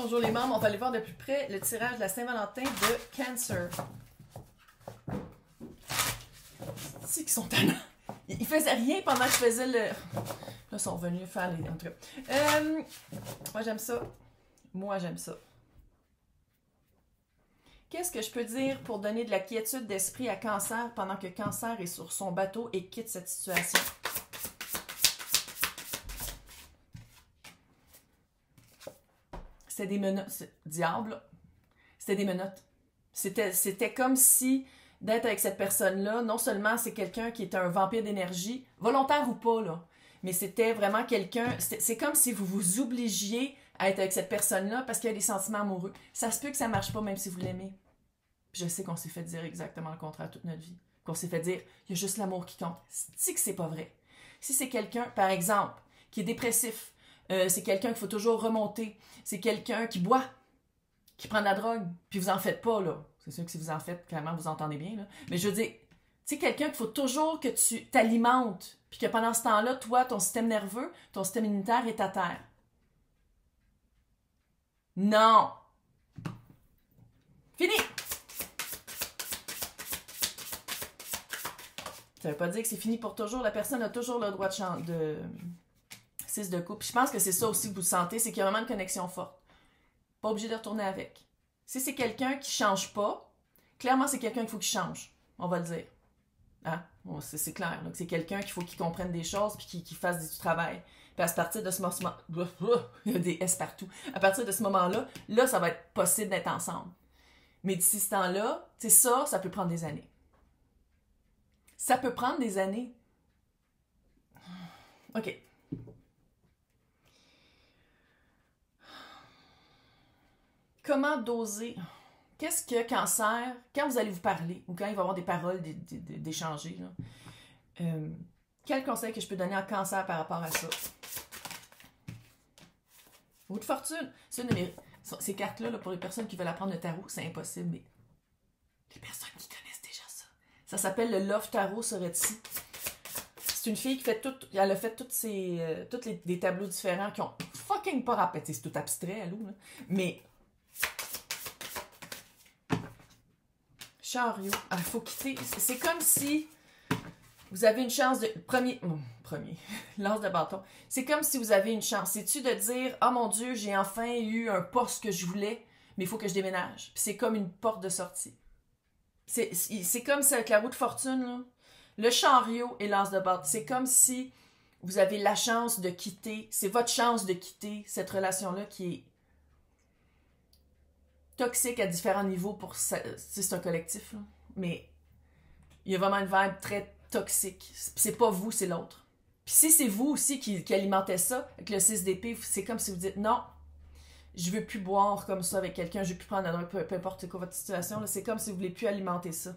Bonjour les membres, on va aller voir de plus près le tirage de la Saint-Valentin de Cancer. C'est qu'ils sont tannants. Ils faisaient rien pendant que je faisais le... Là, ils sont venus faire les... En tout cas. Moi, j'aime ça. Moi, j'aime ça. Qu'est-ce que je peux dire pour donner de la quiétude d'esprit à Cancer pendant que Cancer est sur son bateau et quitte cette situation? C'était des menottes. Diable. C'était des menottes. C'était comme si d'être avec cette personne-là, non seulement c'est quelqu'un qui est un vampire d'énergie, volontaire ou pas, là, mais c'était vraiment quelqu'un... C'est comme si vous vous obligiez à être avec cette personne-là parce qu'il y a des sentiments amoureux. Ça se peut que ça marche pas même si vous l'aimez. Puis je sais qu'on s'est fait dire exactement le contraire toute notre vie. Qu'on s'est fait dire, il y a juste l'amour qui compte. C'est que c'est pas vrai. Si c'est quelqu'un, par exemple, qui est dépressif, c'est quelqu'un qu'il faut toujours remonter, c'est quelqu'un qui boit, qui prend de la drogue, puis vous en faites pas, là. C'est sûr que si vous en faites, clairement, vous entendez bien, là. Mais je veux dire, tu sais, quelqu'un qu'il faut toujours que tu t'alimentes, puis que pendant ce temps-là, toi, ton système nerveux, ton système immunitaire est à terre. Non! Fini! Ça veut pas dire que c'est fini pour toujours. La personne a toujours le droit de 6 de coupe. Puis je pense que c'est ça aussi que vous sentez, c'est qu'il y a vraiment une connexion forte. Pas obligé de retourner avec. Si c'est quelqu'un qui change pas, clairement c'est quelqu'un qu'il faut qu'il change. On va le dire. Hein? Bon, c'est clair. Donc c'est quelqu'un qu'il faut qu'il comprenne des choses puis qu'il fasse du travail. Puis à partir de ce moment... Il y a des S partout. À partir de ce moment-là, là, ça va être possible d'être ensemble. Mais d'ici ce temps-là, c'est ça, ça peut prendre des années. Ça peut prendre des années. OK. Comment doser? Qu'est-ce que Cancer, quand vous allez vous parler, ou quand il va y avoir des paroles d'échanger, quel conseil que je peux donner à Cancer par rapport à ça? Ou de fortune. C'est une de mes... Ces cartes-là, là, pour les personnes qui veulent apprendre le tarot, c'est impossible, mais les personnes qui connaissent déjà ça. Ça s'appelle le Love Tarot sur Etsy. C'est une fille qui fait tout... Elle a fait tous des tableaux différents qui ont fucking pas rappelé. C'est tout abstrait, allô, là. Mais... Chariot. Ah, il faut quitter. C'est comme si vous avez une chance de... Premier. Lance de bâton. C'est comme si vous avez une chance. C'est-tu de dire, oh mon Dieu, j'ai enfin eu un poste que je voulais, mais il faut que je déménage. Puis c'est comme une porte de sortie. C'est comme ça avec la roue de fortune, là. Le chariot et l'as de bâton. C'est comme si vous avez la chance de quitter. C'est votre chance de quitter cette relation-là qui est toxique à différents niveaux pour... C'est un collectif, là. Mais il y a vraiment une vibe très toxique. C'est pas vous, c'est l'autre. Puis si c'est vous aussi qui alimentez ça, avec le 6 d'épée, c'est comme si vous dites non, je veux plus boire comme ça avec quelqu'un, je veux plus prendre la drogue, peu importe quoi votre situation. C'est comme si vous voulez plus alimenter ça.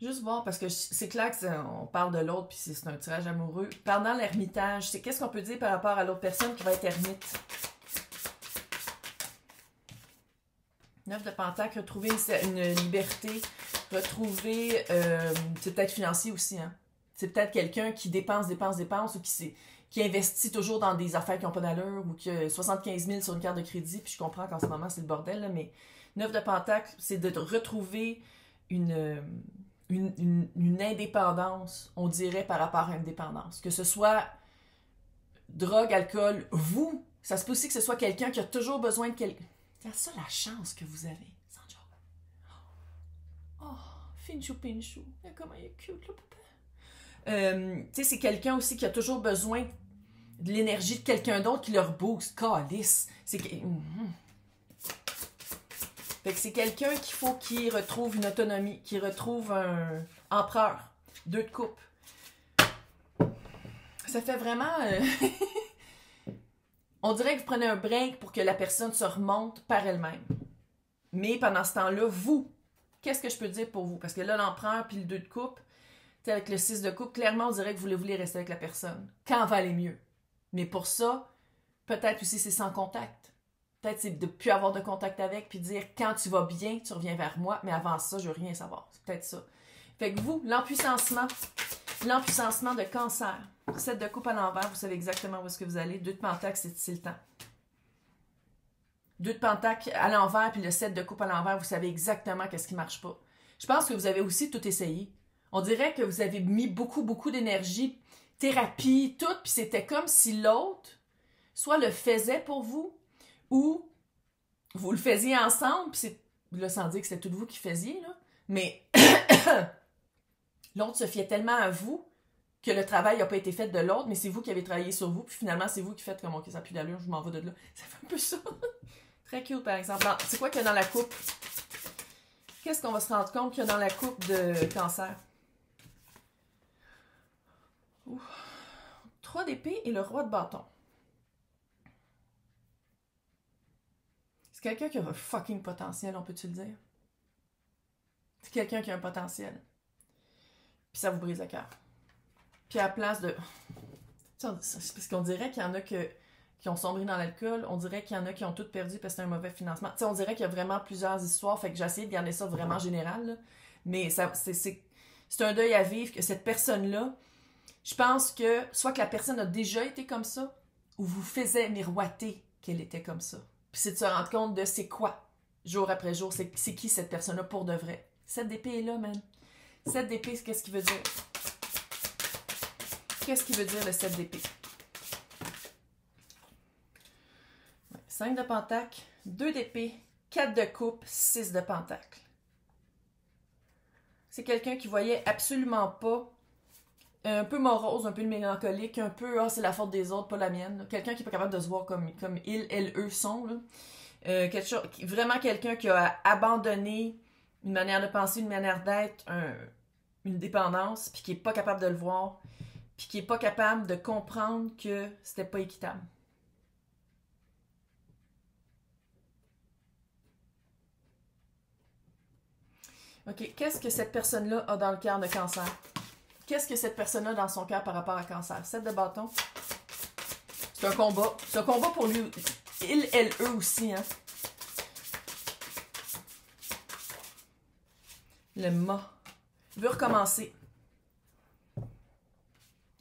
Juste voir, parce que c'est clair qu'on parle de l'autre, puis c'est un tirage amoureux. Pendant l'ermitage, c'est qu'est-ce qu'on peut dire par rapport à l'autre personne qui va être ermite? 9 de Pentacle, retrouver une liberté, retrouver... c'est peut-être financier aussi, hein? C'est peut-être quelqu'un qui dépense, ou qui investit toujours dans des affaires qui n'ont pas d'allure, ou qui a 75 000 sur une carte de crédit, puis je comprends qu'en ce moment, c'est le bordel, là, mais 9 de Pentacle, c'est de retrouver une indépendance, on dirait, par rapport à une dépendance. Que ce soit drogue, alcool, vous, ça se peut aussi que ce soit quelqu'un qui a toujours besoin de quelqu'un. C'est ça la chance que vous avez, sans joke. Oh, Finchou Pinchou, comment il est cute, le papa. Tu sais, c'est quelqu'un aussi qui a toujours besoin de l'énergie de quelqu'un d'autre qui leur booste. Calice. C'est que... Fait que c'est quelqu'un qu'il faut qu'il retrouve une autonomie, qu'il retrouve un empereur. 2 de coupe. Ça fait vraiment... On dirait que vous prenez un break pour que la personne se remonte par elle-même. Mais pendant ce temps-là, vous, qu'est-ce que je peux dire pour vous? Parce que là, l'empereur puis le 2 de coupe, avec le 6 de coupe, clairement, on dirait que vous voulez rester avec la personne. Quand va aller mieux? Mais pour ça, peut-être aussi c'est sans contact. Peut-être c'est de ne plus avoir de contact avec, puis dire quand tu vas bien, tu reviens vers moi, mais avant ça, je veux rien savoir. C'est peut-être ça. Fait que vous, l'empuissancement de Cancer. 7 de coupe à l'envers, vous savez exactement où est-ce que vous allez. 2 de pentacle, c'est le temps. 2 de pentacle à l'envers, puis le 7 de coupe à l'envers, vous savez exactement qu'est-ce qui marche pas. Je pense que vous avez aussi tout essayé. On dirait que vous avez mis beaucoup d'énergie, thérapie, tout, puis c'était comme si l'autre soit le faisait pour vous, ou vous le faisiez ensemble, puis c'est, là, sans dire que c'était tout vous qui faisiez, là, mais l'autre se fiait tellement à vous que le travail n'a pas été fait de l'autre, mais c'est vous qui avez travaillé sur vous, puis finalement, c'est vous qui faites comme, ok, ça n'a plus d'allure, je m'en vais de là. Ça fait un peu ça. Très cute, par exemple. C'est quoi qu'il y a dans la coupe? Qu'est-ce qu'on va se rendre compte qu'il y a dans la coupe de Cancer? 3 d'épée et le roi de bâton. C'est quelqu'un qui a un fucking potentiel, on peut-tu le dire? C'est quelqu'un qui a un potentiel. Puis ça vous brise le cœur. Puis à la place de... C'est parce qu'on dirait qu'il y en a qui ont sombré dans l'alcool, on dirait qu'il y en a qui ont tout perdu parce que c'est un mauvais financement. T'sais, on dirait qu'il y a vraiment plusieurs histoires, fait que j'ai essayé de garder ça vraiment général, là. Mais c'est un deuil à vivre que cette personne-là, je pense que soit que la personne a déjà été comme ça, ou vous faisait miroiter qu'elle était comme ça. Puis c'est de se rendre compte de c'est quoi, jour après jour, c'est qui cette personne-là pour de vrai. 7 d'épée est là, man. 7 d'épée, qu'est-ce qu'il veut dire? Qu'est-ce qu'il veut dire le 7 d'épée? 5 de pentacle, 2 d'épée, 4 de coupe, 6 de pentacle. C'est quelqu'un qui voyait absolument pas, un peu morose, un peu mélancolique, un peu « Ah, c'est la faute des autres, pas la mienne ». Quelqu'un qui n'est pas capable de se voir comme ils, elles, eux sont. Là. Vraiment quelqu'un qui a abandonné une manière de penser, une manière d'être, une dépendance, puis qui n'est pas capable de le voir, puis qui n'est pas capable de comprendre que c'était pas équitable. OK, qu'est-ce que cette personne-là a dans le cœur de Cancer? Qu'est-ce que cette personne a dans son cœur par rapport à Cancer? 7 de bâton. C'est un combat. C'est un combat pour lui. Il, elle, eux aussi, hein. Le mât. Il veut recommencer.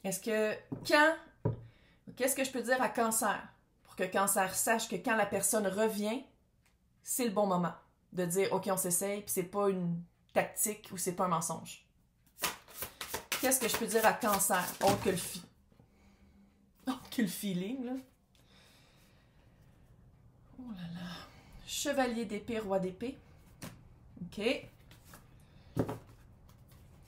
Est-ce que qu'est-ce que je peux dire à Cancer? Pour que Cancer sache que quand la personne revient, c'est le bon moment. De dire, OK, on s'essaye, puis c'est pas une tactique ou c'est pas un mensonge. Qu'est-ce que je peux dire à Cancer? Autre que le feeling, là. Oh là là. Chevalier d'épée, roi d'épée. OK.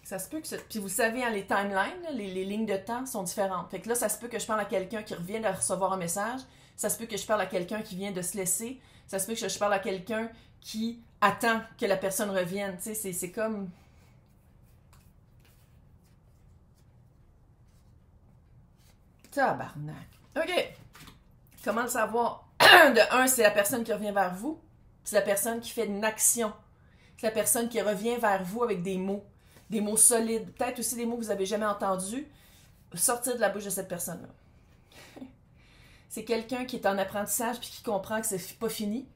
Ça se peut que... Puis vous savez, hein, les timelines, là, les lignes de temps sont différentes. Fait que là, ça se peut que je parle à quelqu'un qui revient de recevoir un message. Ça se peut que je parle à quelqu'un qui vient de se laisser. Ça se peut que je parle à quelqu'un qui attend que la personne revienne. Tu sais, c'est comme... Tabarnak. OK. Comment le savoir? De un, c'est la personne qui revient vers vous. C'est la personne qui fait une action. C'est la personne qui revient vers vous avec des mots. Des mots solides. Peut-être aussi des mots que vous n'avez jamais entendus. Sortir de la bouche de cette personne-là. C'est quelqu'un qui est en apprentissage puis qui comprend que c'est pas fini.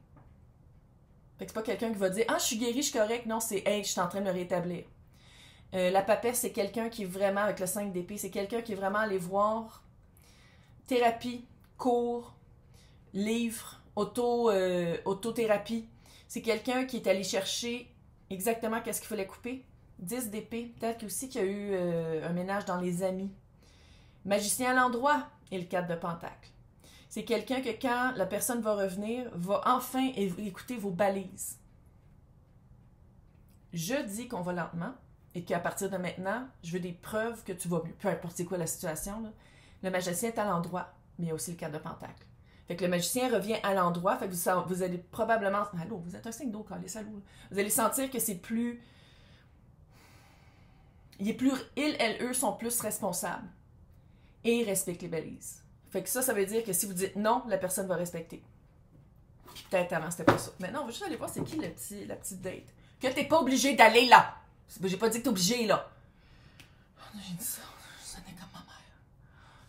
Fait que c'est pas quelqu'un qui va dire « Ah, je suis guéri, je suis correct. » Non, c'est « Hey, je suis en train de me rétablir. » La papesse, c'est quelqu'un qui est vraiment, avec le 5 d'épée, c'est quelqu'un qui est vraiment allé voir thérapie, cours, livres, autothérapie. C'est quelqu'un qui est allé chercher exactement qu'est-ce qu'il fallait couper. 10 d'épée, peut-être aussi qu'il y a eu un ménage dans les amis. Magicien à l'endroit et le 4 de pentacle. C'est quelqu'un que quand la personne va revenir, va enfin écouter vos balises. Je dis qu'on va lentement et qu'à partir de maintenant, je veux des preuves que tu vas mieux. Peu importe c'est quoi la situation. Là. Le magicien est à l'endroit, mais il y a aussi le 4 de pentacle. Fait que le magicien revient à l'endroit, fait que vous allez probablement... Allô, vous êtes un 5 d'eau, les salauds. Vous allez sentir que c'est plus... Ils, elles, eux sont plus responsables. Et ils respectent les balises. Fait que ça veut dire que si vous dites non, la personne va respecter. Puis peut-être avant, c'était pas ça. Mais non, on va juste aller voir c'est qui la petite date. Que t'es pas obligé d'aller là. J'ai pas dit que t'es obligé là. Oh, j'ai dit ça. Ça n'est comme ma mère.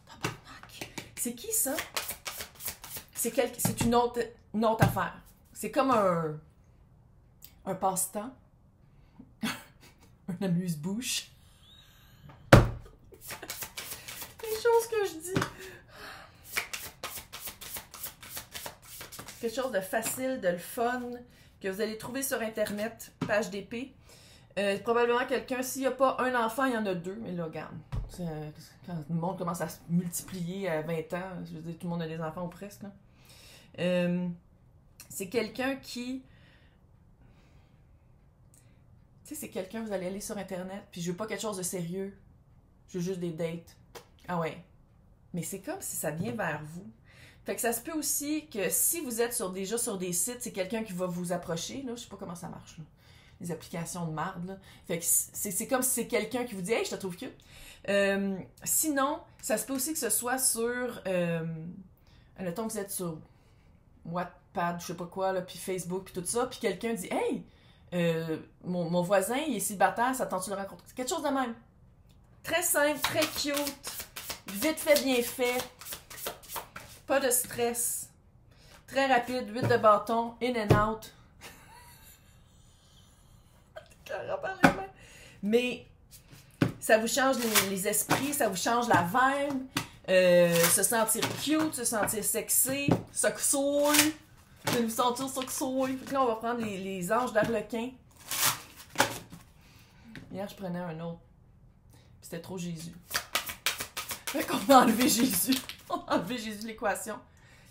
Tabarnak. C'est qui ça? C'est une autre affaire. C'est comme un passe-temps. Un amuse-bouche. Les choses que je dis. Quelque chose de facile, de le fun, que vous allez trouver sur Internet, page d'épée. Probablement quelqu'un, s'il n'y a pas un enfant, il y en a deux. Mais là, regarde, quand le monde commence à se multiplier à 20 ans, je veux dire, tout le monde a des enfants ou presque. C'est quelqu'un qui... Tu sais, c'est quelqu'un, vous allez aller sur Internet, puis je veux pas quelque chose de sérieux. Je veux juste des dates. Ah ouais. Mais c'est comme si ça vient vers vous. Fait que ça se peut aussi que si vous êtes déjà sur des sites, c'est quelqu'un qui va vous approcher. Là, je sais pas comment ça marche, là. Les applications de marde, là. Fait que c'est comme si c'est quelqu'un qui vous dit « Hey, je te trouve cute ». Sinon, ça se peut aussi que ce soit sur... admettons que vous êtes sur Wattpad, je sais pas quoi, là, puis Facebook, puis tout ça, puis quelqu'un dit « Hey, mon voisin, il est célibataire, ça tente-tu de le rencontrer? » Quelque chose de même. Très simple, très cute, vite fait, bien fait. Pas de stress. Très rapide, 8 de bâton, in and out. Mais ça vous change les esprits, ça vous change la vibe. Se sentir cute, se sentir sexy, sexual. De vous sentir sexual. Là, on va prendre les anges d'Arlequin. Hier, je prenais un autre. C'était trop Jésus. Fait qu'on a enlevé Jésus. On a enlevé Jésus de l'équation.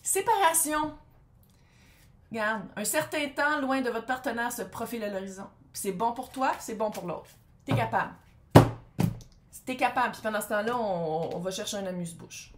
Séparation. Regarde, un certain temps loin de votre partenaire se profile à l'horizon. Puis c'est bon pour toi, c'est bon pour l'autre. T'es capable. T'es capable. Puis pendant ce temps-là, on va chercher un amuse-bouche.